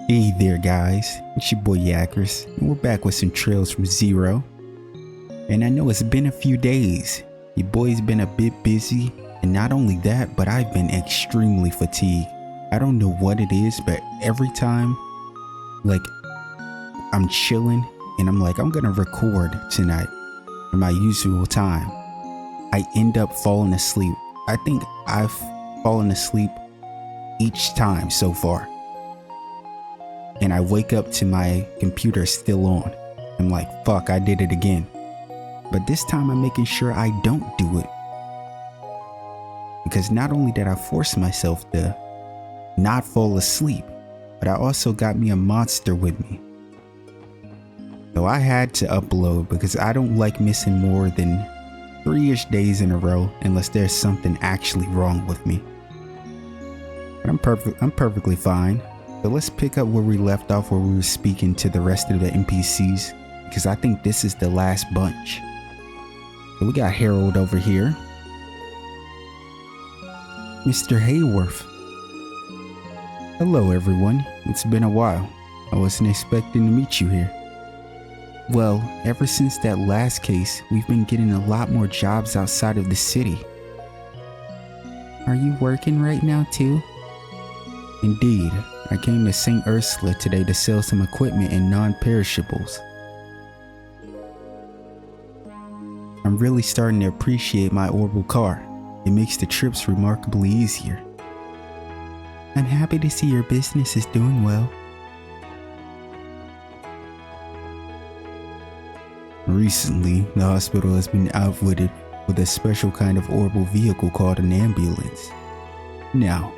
Hey there guys, it's your boy Yakris, and we're back with some trails from Zero. And I know it's been a few days, your boy's been a bit busy, and not only that, but I've been extremely fatigued. I don't know what it is, but every time, I'm chilling, and I'm like, I'm gonna record tonight at my usual time, I end up falling asleep. I think I've fallen asleep each time so far. And I wake up to my computer still on. I'm like, fuck, I did it again. But this time I'm making sure I don't do it. Because not only did I force myself to not fall asleep, but I also got me a monster with me. So I had to upload because I don't like missing more than 3-ish days in a row unless there's something actually wrong with me. But I'm perfectly fine. So let's pick up where we left off, where we were speaking to the rest of the NPCs, because I think this is the last bunch. So we got Harold over here. Mr. Hayworth. Hello everyone, it's been a while. I wasn't expecting to meet you here. Well, ever since that last case, we've been getting a lot more jobs outside of the city. Are you working right now too? Indeed. I came to St. Ursula today to sell some equipment and non-perishables. I'm really starting to appreciate my orbital car. It makes the trips remarkably easier. I'm happy to see your business is doing well. Recently, the hospital has been outfitted with a special kind of orbital vehicle called an ambulance. Now,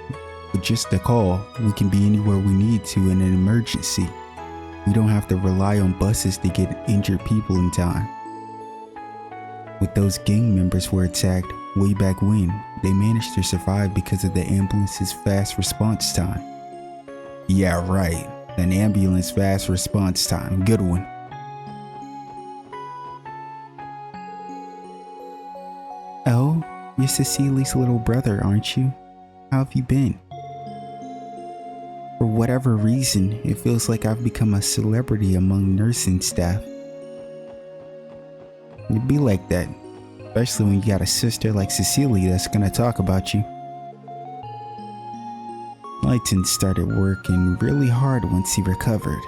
with just a call, we can be anywhere we need to in an emergency. We don't have to rely on buses to get injured people in time. With those gang members were attacked way back when, they managed to survive because of the ambulance's fast response time. Yeah, right. An ambulance fast response time. Good one. Oh, you're Cecily's little brother, aren't you? How have you been? For whatever reason, it feels like I've become a celebrity among nursing staff. It'd be like that, especially when you got a sister like Cecily that's gonna talk about you. Lighton started working really hard once he recovered.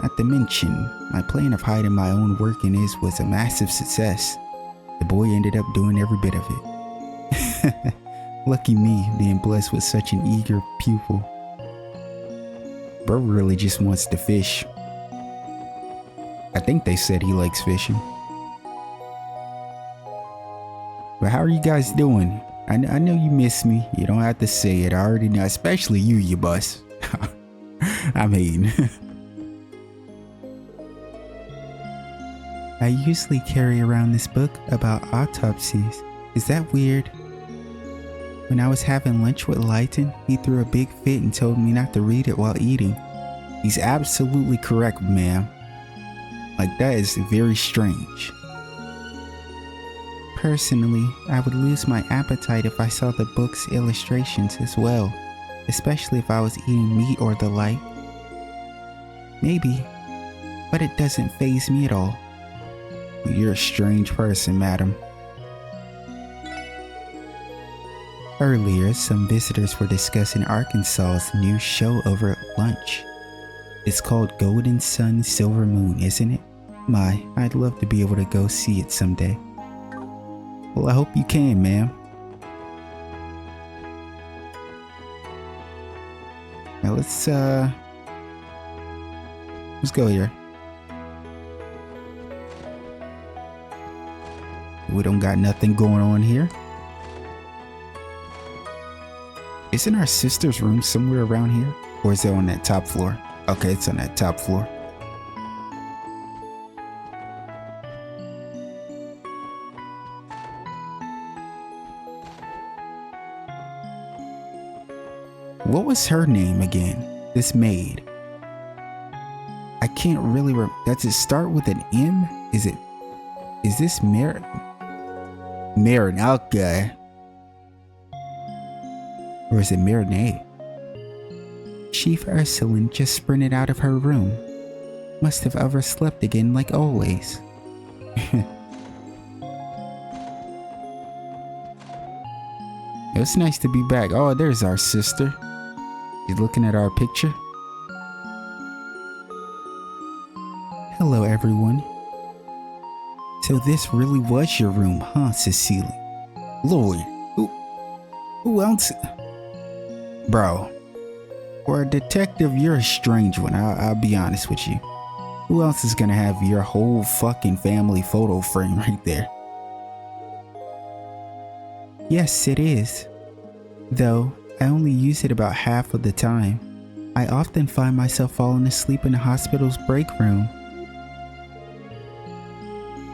Not to mention, my plan of hiding my own work in his was a massive success. The boy ended up doing every bit of it. Lucky me, being blessed with such an eager pupil. Bro really just wants to fish. I think they said he likes fishing. But how are you guys doing? I know you miss me. You don't have to say it. I already know. Especially you bus. I mean. I usually carry around this book about autopsies. Is that weird? When I was having lunch with Lighton, he threw a big fit and told me not to read it while eating. He's absolutely correct, ma'am. Like, that is very strange. Personally, I would lose my appetite if I saw the book's illustrations as well, especially if I was eating meat or the like. Maybe, but it doesn't faze me at all. You're a strange person, madam. Earlier, some visitors were discussing Arkansas's new show over at lunch. It's called Golden Sun Silver Moon, isn't it? My, I'd love to be able to go see it someday. Well, I hope you can, ma'am. Now let's go here. We don't got nothing going on here. Isn't our sister's room somewhere around here? Or is it on that top floor? Okay, it's on that top floor. What was her name again? This maid. I can't really does it start with an M? Is this Marin? Okay. Or is it marinade? Chief Ursuline just sprinted out of her room. Must have overslept again like always. It was nice to be back. Oh, there's our sister. She's looking at our picture. Hello, everyone. So this really was your room, huh, Cecily? Lord, who else? Bro, for a detective, you're a strange one. I'll be honest with you. Who else is gonna have your whole fucking family photo frame right there? Yes, it is. Though, I only use it about half of the time. I often find myself falling asleep in the hospital's break room.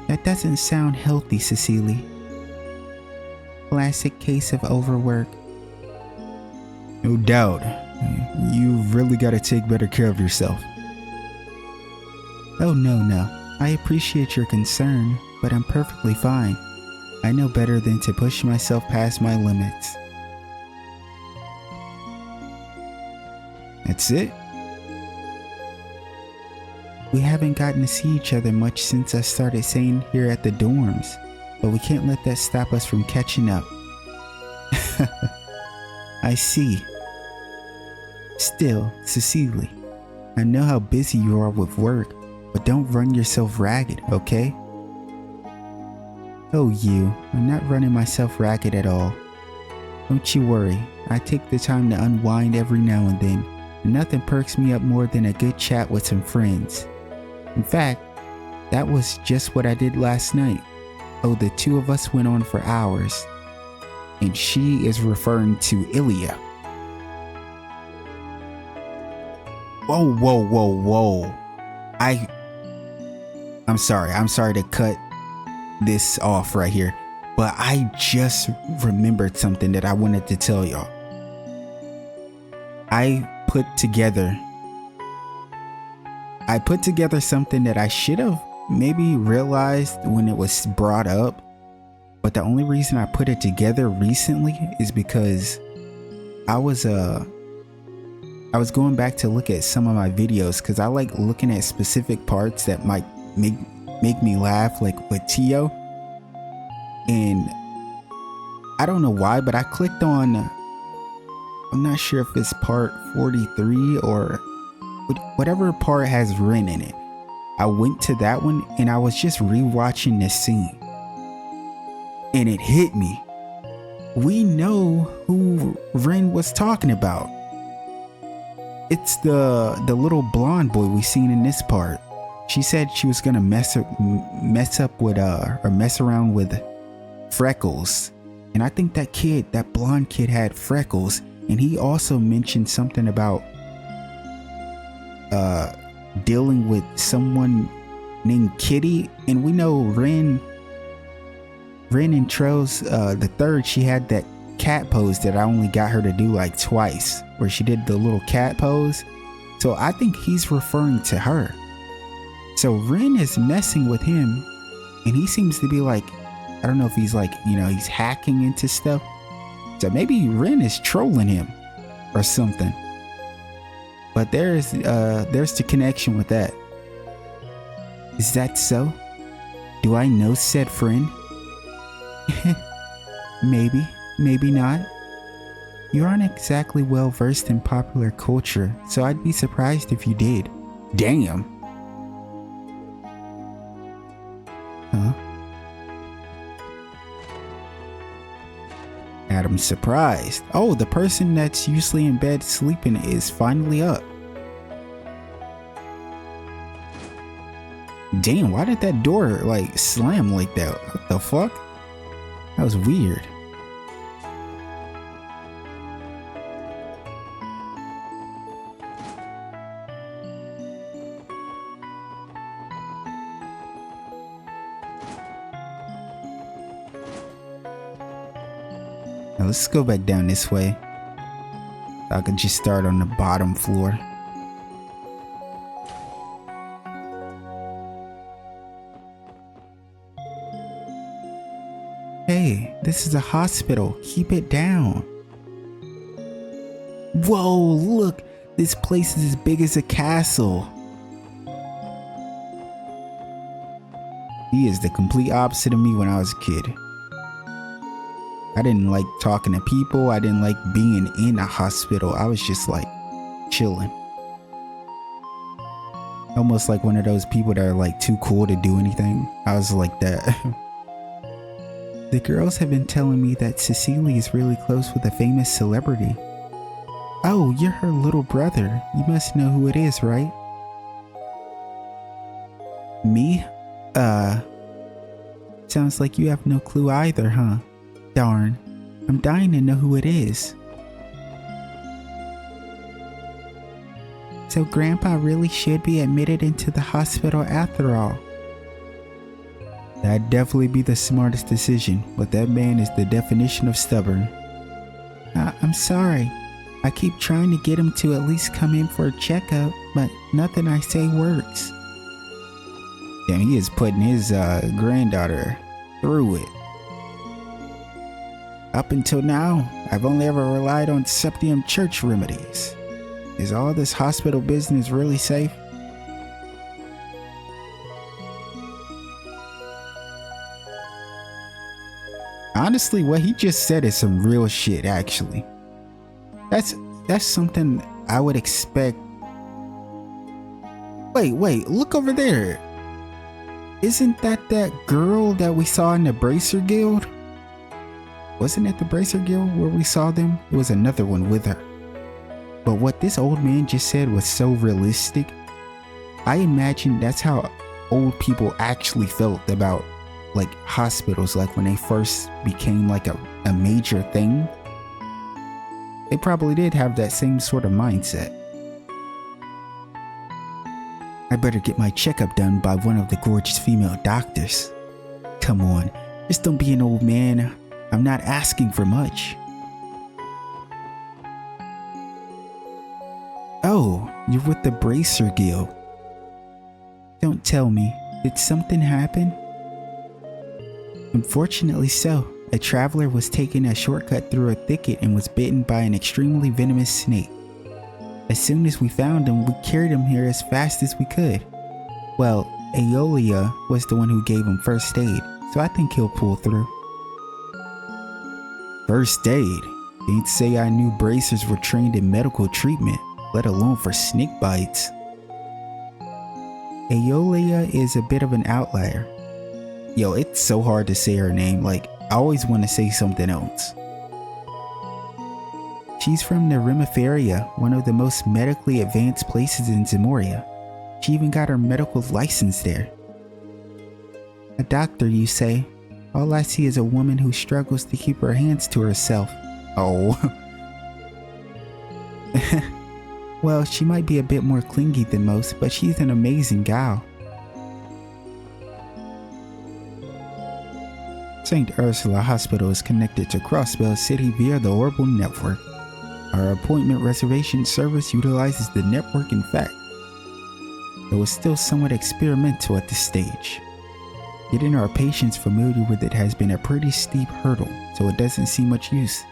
That doesn't sound healthy, Cecily. Classic case of overwork. No doubt. You've really got to take better care of yourself. Oh, no. I appreciate your concern, but I'm perfectly fine. I know better than to push myself past my limits. That's it? We haven't gotten to see each other much since I started staying here at the dorms, but we can't let that stop us from catching up. I see. Still, Cecily, I know how busy you are with work, but don't run yourself ragged, okay? Oh, I'm not running myself ragged at all. Don't you worry, I take the time to unwind every now and then, and nothing perks me up more than a good chat with some friends. In fact, that was just what I did last night. Oh, the two of us went on for hours. And she is referring to Ilya. Whoa. I'm sorry to cut this off right here, but I just remembered something that I wanted to tell y'all. I put together something that I should have maybe realized when it was brought up, but the only reason I put it together recently is because I was going back to look at some of my videos because I like looking at specific parts that might make me laugh, like with Tio. And I don't know why, but I clicked on, I'm not sure if it's part 43 or whatever part has Ren in it. I went to that one and I was just rewatching this scene. And it hit me. We know who Ren was talking about. It's the little blonde boy we seen in this part. She said she was gonna mess around with Freckles. And I think that blonde kid had freckles. And he also mentioned something about dealing with someone named Kitty. And we know Ren and Trell's the third, she had that cat pose that I only got her to do like twice, where she did the little cat pose. So I think he's referring to her. So Ren is messing with him, and he seems to be like, I don't know if he's like, he's hacking into stuff. So maybe Ren is trolling him or something. But there's the connection with that. Is that so? Do I know said friend? Maybe not. You aren't exactly well versed in popular culture, so I'd be surprised if you did. Damn. Huh? Adam's surprised. Oh, the person that's usually in bed sleeping is finally up. Damn, why did that door like slam like that? What the fuck? That was weird. Now let's go back down this way. I could just start on the bottom floor. Hey, this is a hospital. Keep it down. Whoa, look. This place is as big as a castle. He is the complete opposite of me when I was a kid. I didn't like talking to people. I didn't like being in a hospital. I was just like chilling. Almost like one of those people that are like too cool to do anything. I was like that. The girls have been telling me that Cecily is really close with a famous celebrity. Oh, you're her little brother. You must know who it is, right? Me? Sounds like you have no clue either, huh? Darn, I'm dying to know who it is. So Grandpa really should be admitted into the hospital after all. That'd definitely be the smartest decision, but that man is the definition of stubborn. I'm sorry. I keep trying to get him to at least come in for a checkup, but nothing I say works. Damn, he is putting his granddaughter through it. Up until now, I've only ever relied on septium church remedies. Is all this hospital business really safe? Honestly, what he just said is some real shit, actually. That's something I would expect. Wait, look over there. Isn't that girl that we saw in the Bracer Guild? Wasn't it the Bracer Guild where we saw them? It was another one with her. But what this old man just said was so realistic. I imagine that's how old people actually felt about like hospitals, like when they first became like a major thing. They probably did have that same sort of mindset. I better get my checkup done by one of the gorgeous female doctors. Come on, just don't be an old man. I'm not asking for much. Oh, you're with the Bracer Guild. Don't tell me, did something happen? Unfortunately so. A traveler was taking a shortcut through a thicket and was bitten by an extremely venomous snake. As soon as we found him, we carried him here as fast as we could. Well, Aeolia was the one who gave him first aid, so I think he'll pull through. First aid? Didn't say I knew bracers were trained in medical treatment, let alone for snake bites. Aeolia is a bit of an outlier. Yo, it's so hard to say her name, like I always want to say something else. She's from Nerimaferia, one of the most medically advanced places in Zemoria. She even got her medical license there. A doctor, you say? All I see is a woman who struggles to keep her hands to herself. Oh. Well, she might be a bit more clingy than most, but she's an amazing gal. St. Ursula Hospital is connected to Crossbell City via the Orbital Network. Our appointment reservation service utilizes the network in fact, though it's still somewhat experimental at this stage. Getting our patients familiar with it has been a pretty steep hurdle, so it doesn't see much use.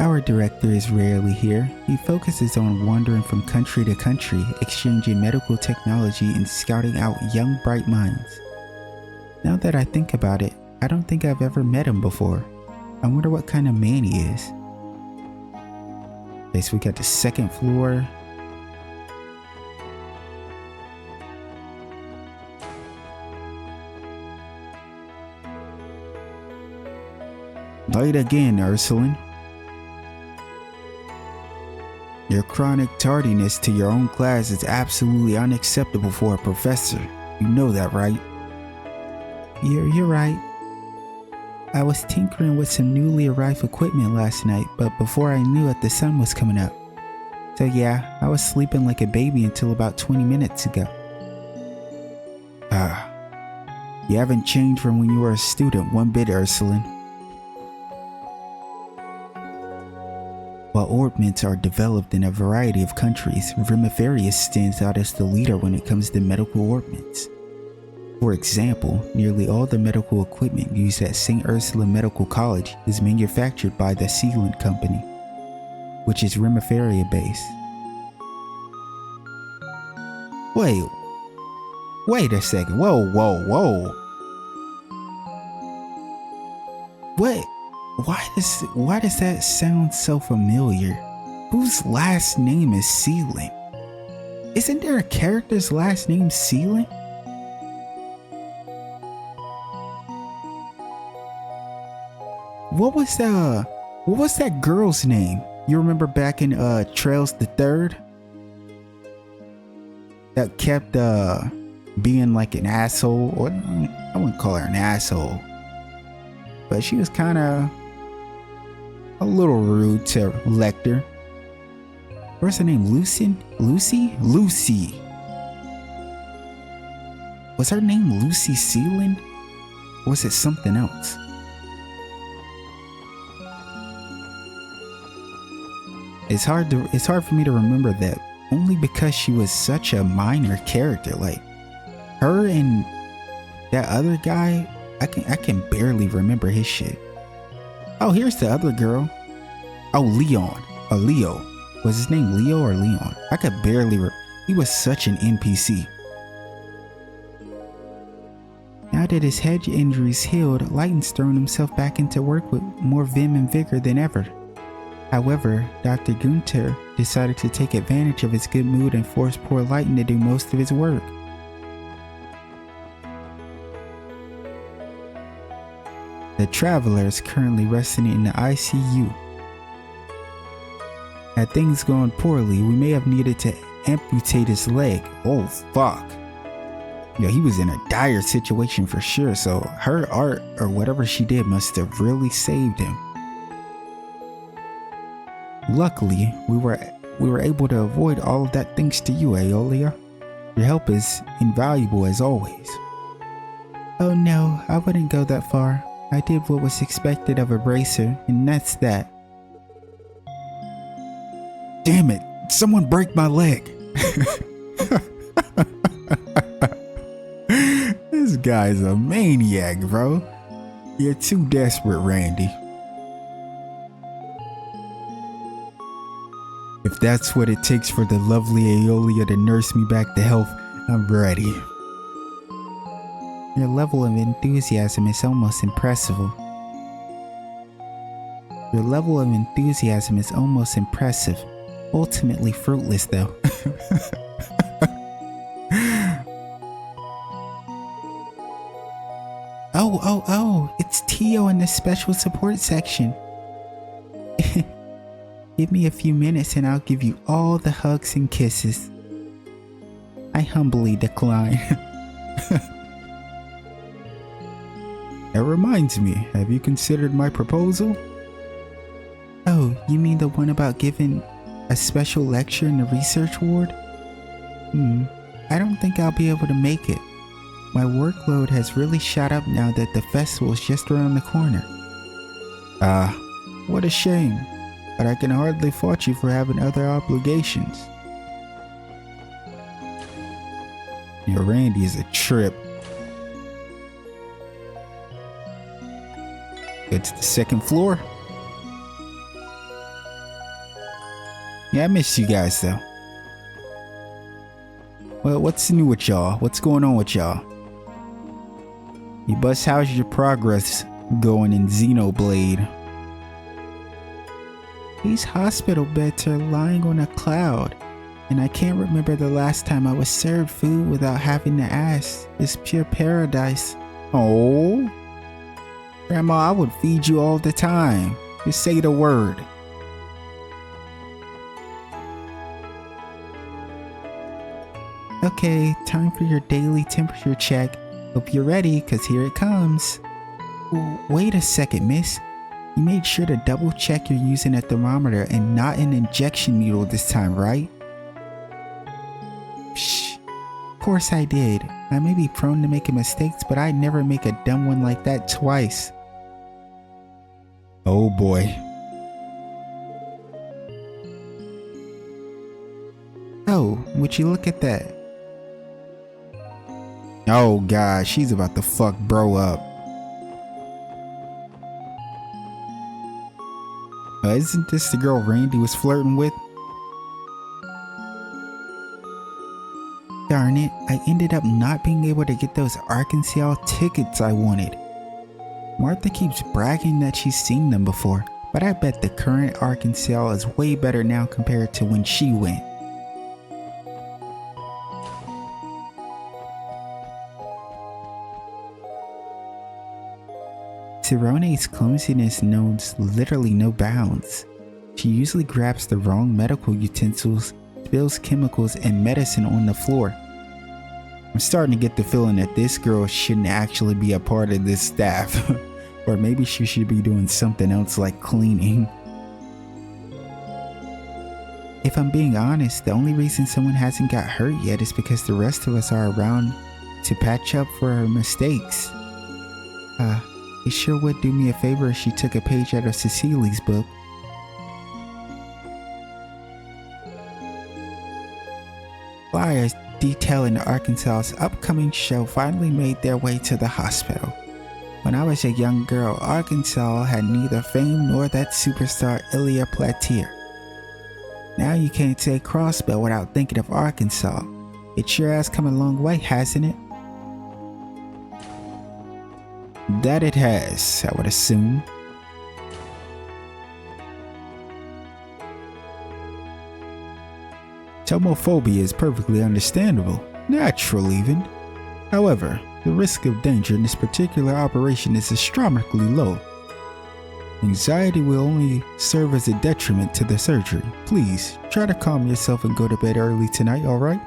Our director is rarely here. He focuses on wandering from country to country, exchanging medical technology and scouting out young bright minds. Now that I think about it, I don't think I've ever met him before. I wonder what kind of man he is. Okay, so we got the second floor. Late again, Ursuline. Your chronic tardiness to your own class is absolutely unacceptable for a professor. You know that, right? You're right. I was tinkering with some newly arrived equipment last night, but before I knew it, the sun was coming up. So yeah, I was sleeping like a baby until about 20 minutes ago. You haven't changed from when you were a student one bit, Ursuline. While orbments are developed in a variety of countries, Rimiferius stands out as the leader when it comes to medical orbments. For example, nearly all the medical equipment used at St. Ursula Medical College is manufactured by the Sealant Company. which is Remiferia based. Wait a second. Whoa. What? Why does that sound so familiar? Whose last name is Sealing? Isn't there a character's last name Sealing? What was that girl's name? You remember back in Trails the Third? That kept being like an asshole, or I wouldn't call her an asshole, but she was kind of a little rude to Lecter. What's her name? Lucy? Was her name Lucy Sealand? Or was it something else? It's hard for me to remember that, only because she was such a minor character. Like her and that other guy, I can barely remember his shit. Oh, here's the other girl. Oh, Leon. Leo. Was his name Leo or Leon? I could barely he was such an NPC. Now that his head injuries healed, Lighten's thrown himself back into work with more vim and vigor than ever. However, Dr. Gunther decided to take advantage of his good mood and force poor Lighten to do most of his work. The traveler is currently resting in the ICU. Had things gone poorly, we may have needed to amputate his leg. Oh fuck. Yeah, he was in a dire situation for sure, so her art or whatever she did must have really saved him. Luckily, we were able to avoid all of that thanks to you, Aeolia. Your help is invaluable as always. Oh no, I wouldn't go that far. I did what was expected of a bracer, and that's that. Damn it, someone break my leg. This guy's a maniac, bro. You're too desperate, Randy. If that's what it takes for the lovely Aeolia to nurse me back to health, I'm ready. Your level of enthusiasm is almost impressive. Ultimately fruitless, though. Oh, it's Tio in the special support section. Give me a few minutes and I'll give you all the hugs and kisses. I humbly decline. That reminds me, have you considered my proposal? Oh, you mean the one about giving a special lecture in the research ward? I don't think I'll be able to make it. My workload has really shot up now that the festival is just around the corner. What a shame, but I can hardly fault you for having other obligations. Yeah, Randy is a trip. Go to the second floor. Yeah, I missed you guys though. Well, what's new with y'all? What's going on with y'all? You bust, how's your progress going in Xenoblade? These hospital beds are lying on a cloud, and I can't remember the last time I was served food without having to ask. It's pure paradise. Oh, Grandma, I would feed you all the time. Just say the word. Okay, time for your daily temperature check. Hope you're ready, cause here it comes. Wait a second, miss. You made sure to double check you're using a thermometer and not an injection needle this time, right? Psh, of course I did. I may be prone to making mistakes, but I'd never make a dumb one like that twice. Oh boy. Oh, would you look at that? Oh god, she's about to fuck bro up. Isn't this the girl Randy was flirting with? Darn it, I ended up not being able to get those Arkansas tickets I wanted. Martha keeps bragging that she's seen them before, but I bet the current Arkansas is way better now compared to when she went. Tirone's clumsiness knows literally no bounds. She usually grabs the wrong medical utensils, spills chemicals and medicine on the floor. I'm starting to get the feeling that this girl shouldn't actually be a part of this staff. Or maybe she should be doing something else like cleaning. If I'm being honest, the only reason someone hasn't got hurt yet is because the rest of us are around to patch up for her mistakes. It sure would do me a favor if she took a page out of Cecily's book. Flyers detailing Arkansas's upcoming show finally made their way to the hospital. When I was a young girl, Arkansas had neither fame nor that superstar Ilya Platier. Now you can't say Crossbell without thinking of Arkansas. It sure has come a long way, hasn't it? That it has, I would assume. Tomophobia is perfectly understandable, natural even. However, the risk of danger in this particular operation is astronomically low. Anxiety will only serve as a detriment to the surgery. Please, try to calm yourself and go to bed early tonight, alright?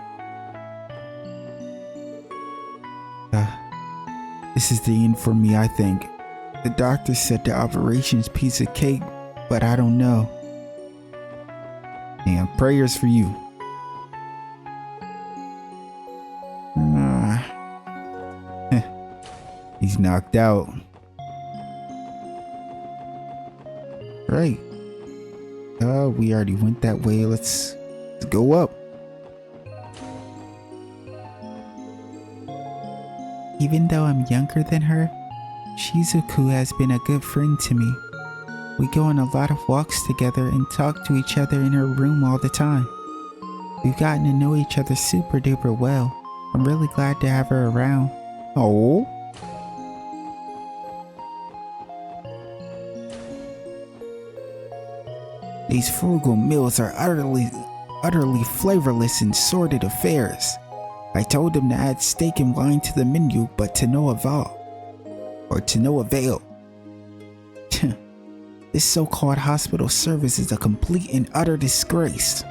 This is the end for me, I think. The doctor said the operation's piece of cake, but I don't know. And prayers for you. He's knocked out. Right. We already went that way. Let's go up. Even though I'm younger than her, Shizuku has been a good friend to me. We go on a lot of walks together and talk to each other in her room all the time. We've gotten to know each other super duper well. I'm really glad to have her around. Oh. These frugal meals are utterly flavorless and sordid affairs. I told them to add steak and wine to the menu, but to no avail. This so-called hospital service is a complete and utter disgrace.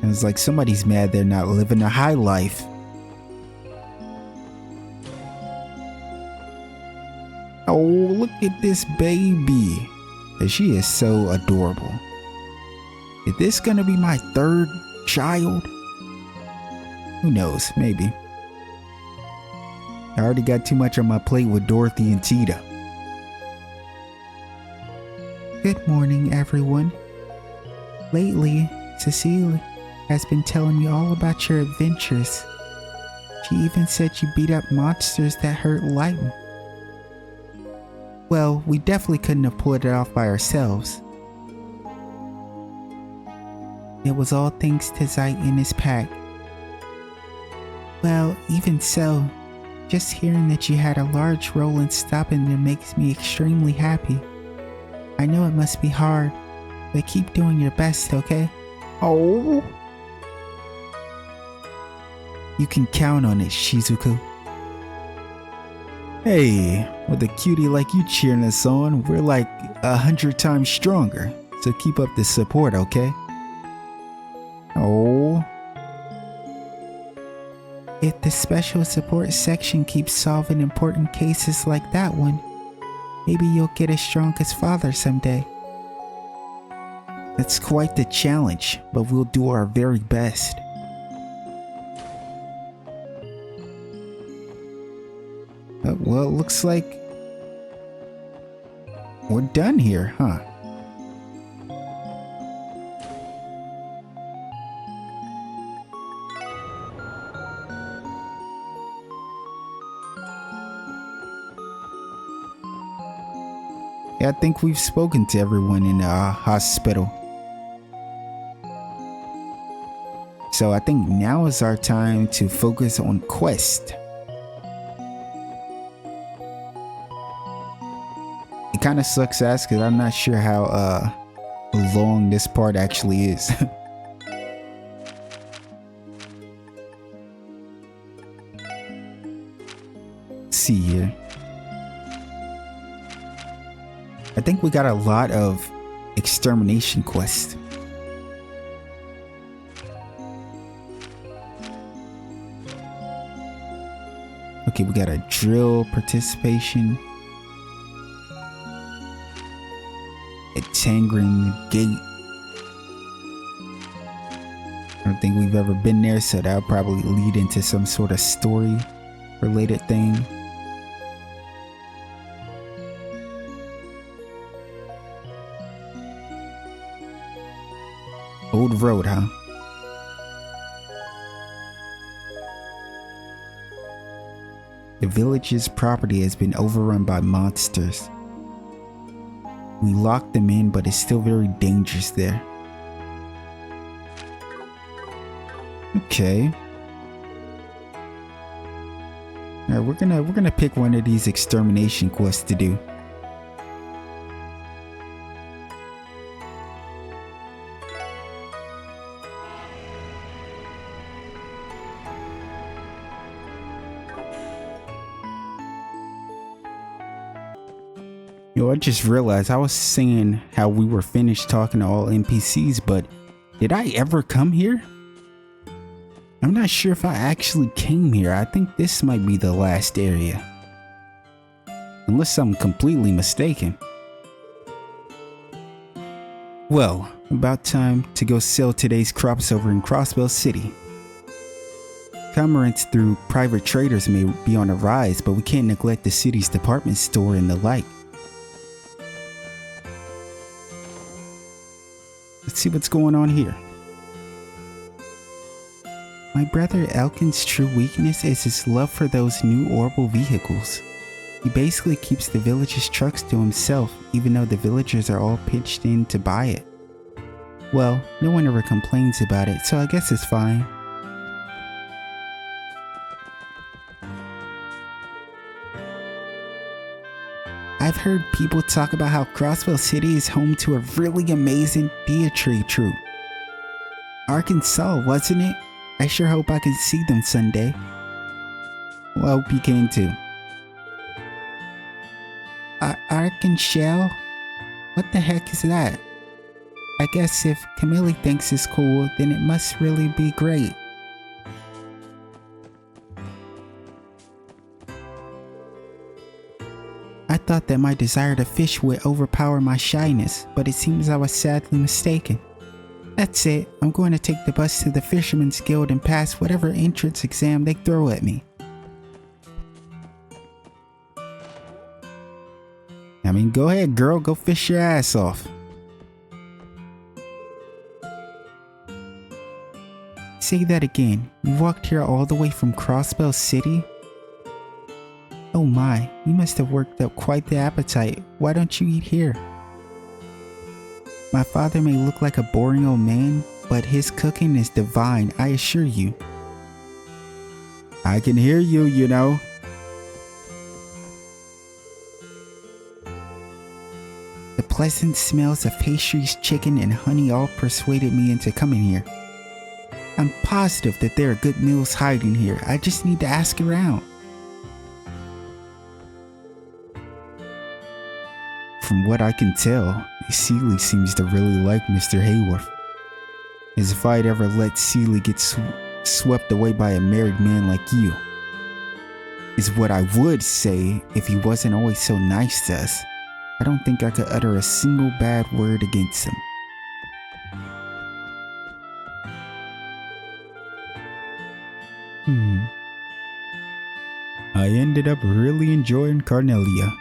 It's like somebody's mad they're not living a high life. Oh, look at this baby. She is so adorable. Is this gonna be my third child? Who knows, maybe. I already got too much on my plate with Dorothy and Tita. Good morning, everyone. Lately, Cecilia has been telling me all about your adventures. She even said you beat up monsters that hurt lightning. Well, we definitely couldn't have pulled it off by ourselves. It was all thanks to Zeit and his pack. Well, even so, just hearing that you had a large role in stopping them makes me extremely happy. I know it must be hard, but keep doing your best, okay? Oh! You can count on it, Shizuku. Hey, with a cutie like you cheering us on, we're like 100 times stronger. So keep up the support, okay? Oh. If the special support section keeps solving important cases like that one, maybe you'll get as strong as father someday. That's quite the challenge, but we'll do our very best. Well, it looks like we're done here, huh? I think we've spoken to everyone in the hospital. So I think now is our time to focus on quest. It kind of sucks ass because I'm not sure how long this part actually is. Let's see here. I think we got a lot of extermination quests. Okay, we got a drill participation. A Tangren Gate. I don't think we've ever been there, so that'll probably lead into some sort of story related thing. Old road, huh? The village's property has been overrun by monsters. We locked them in, but it's still very dangerous there. Okay. Alright, we're gonna pick one of these extermination quests to do. Yo, I just realized I was saying how we were finished talking to all NPCs, but did I ever come here? I'm not sure if I actually came here. I think this might be the last area. Unless I'm completely mistaken. Well, about time to go sell today's crops over in Crossbell City. Commerce through private traders may be on the rise, but we can't neglect the city's department store and the like. Let's see what's going on here. My brother Elkin's true weakness is his love for those new orbital vehicles. He basically keeps the village's trucks to himself, even though the villagers are all pitched in to buy it. Well, no one ever complains about it, so I guess it's fine. I've heard people talk about how Crossville City is home to a really amazing theatre troupe. Arkansas, wasn't it? I sure hope I can see them someday. Well, I hope you can too. Arkansas? What the heck is that? I guess if Camille thinks it's cool, then it must really be great. I thought that my desire to fish would overpower my shyness, but it seems I was sadly mistaken. That's it, I'm going to take the bus to the Fisherman's Guild and pass whatever entrance exam they throw at me. I mean, go ahead girl, go fish your ass off. Say that again, you walked here all the way from Crossbell City? Oh my, you must have worked up quite the appetite. Why don't you eat here? My father may look like a boring old man, but his cooking is divine, I assure you. I can hear you, you know. The pleasant smells of pastries, chicken, and honey all persuaded me into coming here. I'm positive that there are good meals hiding here. I just need to ask around. From what I can tell, Seeley seems to really like Mr. Hayworth. As if I'd ever let Seeley get swept away by a married man like you. Is what I would say if he wasn't always so nice to us. I don't think I could utter a single bad word against him. I ended up really enjoying Carnelia.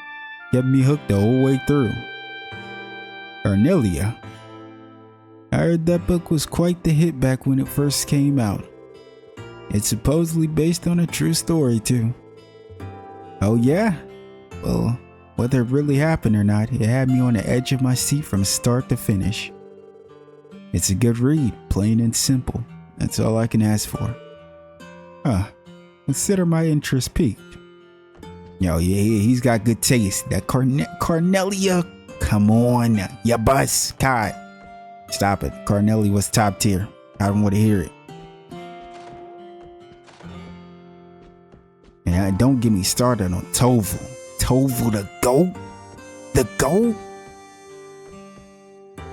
Kept me hooked the whole way through. Carnelia? I heard that book was quite the hit back when it first came out. It's supposedly based on a true story too. Oh yeah? Well, Whether it really happened or not, it had me on the edge of my seat from start to finish. It's a good read, plain and simple. That's all I can ask for. Consider my interest piqued. Yo, yeah, he's got good taste. That Cornelia, come on, ya bus, God. Stop it. Cornelia was top tier. I don't want to hear it. And don't get me started on Tovu. Tovu the goat? The goat?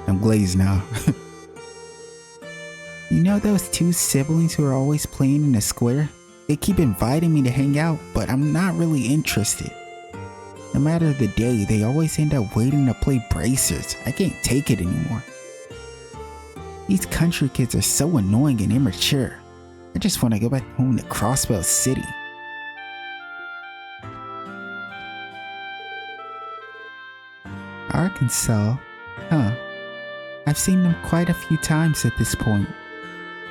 I'm glazed now. You know those two siblings who are always playing in the square? They keep inviting me to hang out, but I'm not really interested. No matter the day, they always end up waiting to play bracers. I can't take it anymore. These country kids are so annoying and immature. I just want to go back home to Crossbell City. Arkansas? Huh. I've seen them quite a few times at this point.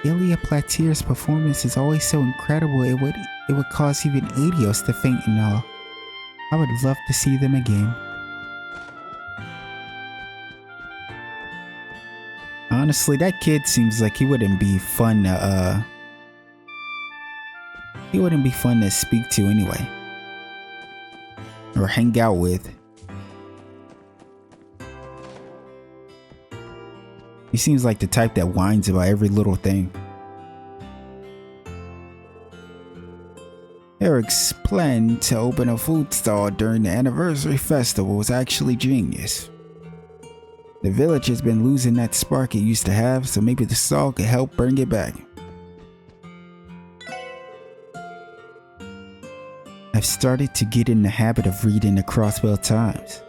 Ilya Platier's performance is always so incredible it would cause even Adios to faint and all. I would love to see them again. Honestly, that kid seems like he wouldn't be fun to speak to anyway. Or hang out with. He seems like the type that whines about every little thing. Eric's plan to open a food stall during the anniversary festival was actually genius. The village has been losing that spark it used to have, so maybe the stall could help bring it back. I've started to get in the habit of reading the Crossbell Times.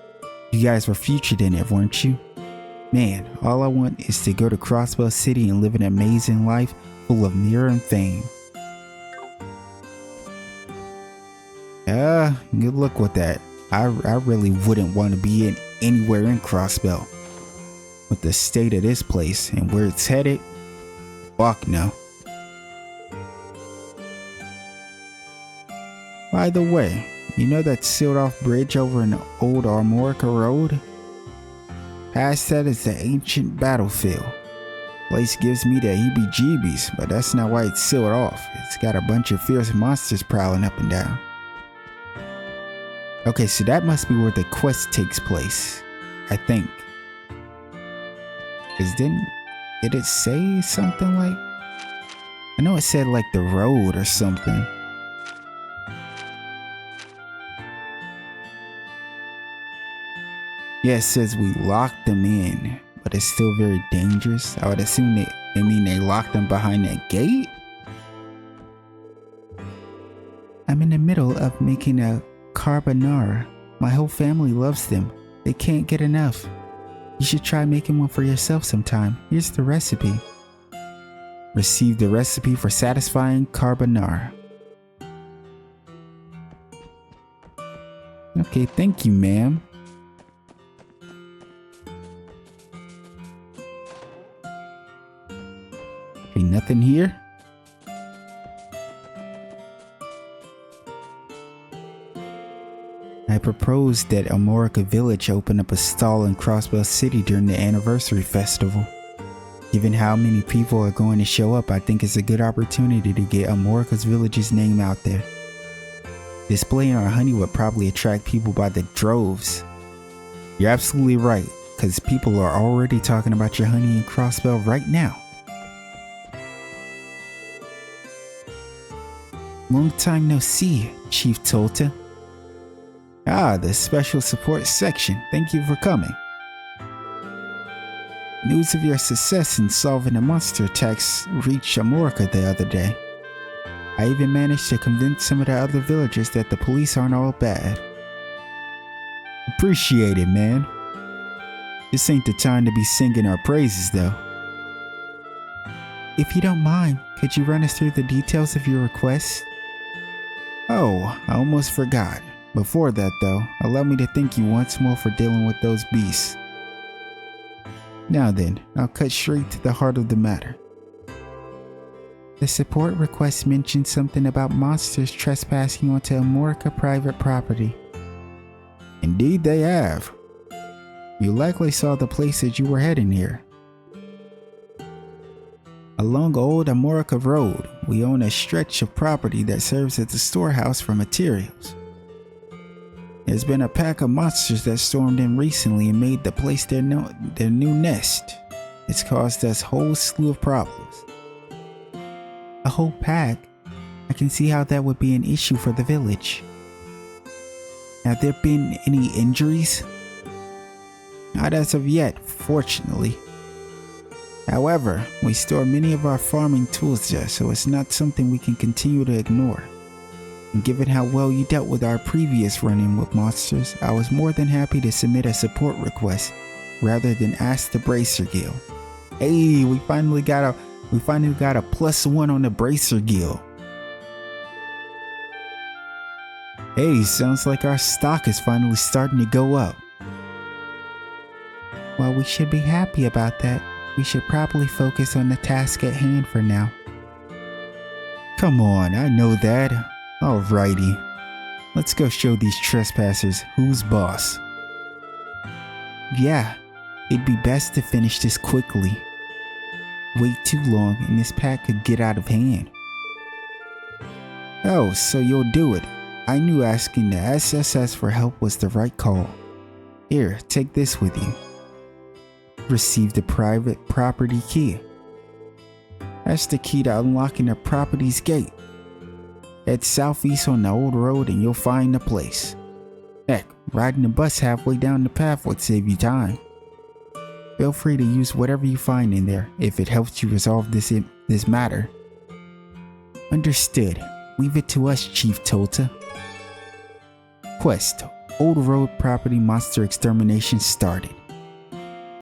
You guys were featured in it, weren't you? Man, all I want is to go to Crossbell City and live an amazing life full of mirror and fame. Good luck with that. I really wouldn't want to be anywhere in Crossbell. With the state of this place and where it's headed, fuck no. By the way, you know that sealed off bridge over an old Armorica Road? Past that is the ancient battlefield. Place gives me the heebie-jeebies, but that's not why it's sealed off. It's got a bunch of fierce monsters prowling up and down. Okay, so that must be where the quest takes place, I think. Did it say something like? I know it said like the road or something. Yeah, it says we locked them in, but it's still very dangerous. I would assume they locked them behind that gate? I'm in the middle of making a carbonara. My whole family loves them. They can't get enough. You should try making one for yourself sometime. Here's the recipe. Receive the recipe for satisfying carbonara. Okay, thank you, ma'am. Okay, nothing here? I proposed that Armorica Village open up a stall in Crossbell City during the anniversary festival. Given how many people are going to show up, I think it's a good opportunity to get Armorica's village's name out there. Displaying our honey would probably attract people by the droves. You're absolutely right, because people are already talking about your honey in Crossbell right now. Long time no see, Chief Tolta. Ah, the special support section. Thank you for coming. News of your success in solving the monster attacks reached Armorica the other day. I even managed to convince some of the other villagers that the police aren't all bad. Appreciate it, man. This ain't the time to be singing our praises, though. If you don't mind, could you run us through the details of your request? Oh, I almost forgot. Before that though, allow me to thank you once more for dealing with those beasts. Now then, I'll cut straight to the heart of the matter. The support request mentioned something about monsters trespassing onto Armorica private property. Indeed they have. You likely saw the place as you were heading here. Along Old Amorica Road, we own a stretch of property that serves as a storehouse for materials. There's been a pack of monsters that stormed in recently and made the place their new nest. It's caused us a whole slew of problems. A whole pack? I can see how that would be an issue for the village. Have there been any injuries? Not as of yet, fortunately. However, we store many of our farming tools there, so it's not something we can continue to ignore. And given how well you dealt with our previous run-in with monsters, I was more than happy to submit a support request rather than ask the Bracer Guild. Hey, we finally got a +1 on the Bracer Guild. Hey, sounds like our stock is finally starting to go up. Well, we should be happy about that. We should probably focus on the task at hand for now. Come on, I know that. Alrighty. Let's go show these trespassers who's boss. Yeah, it'd be best to finish this quickly. Wait too long and this pack could get out of hand. Oh, so you'll do it. I knew asking the SSS for help was the right call. Here, take this with you. Receive the private property key. That's the key to unlocking the property's gate. Head southeast on the old road and you'll find the place. Heck, riding the bus halfway down the path would save you time. Feel free to use whatever you find in there if it helps you resolve this matter. Understood. Leave it to us, Chief Tolta. Quest: Old Road Property Monster Extermination started.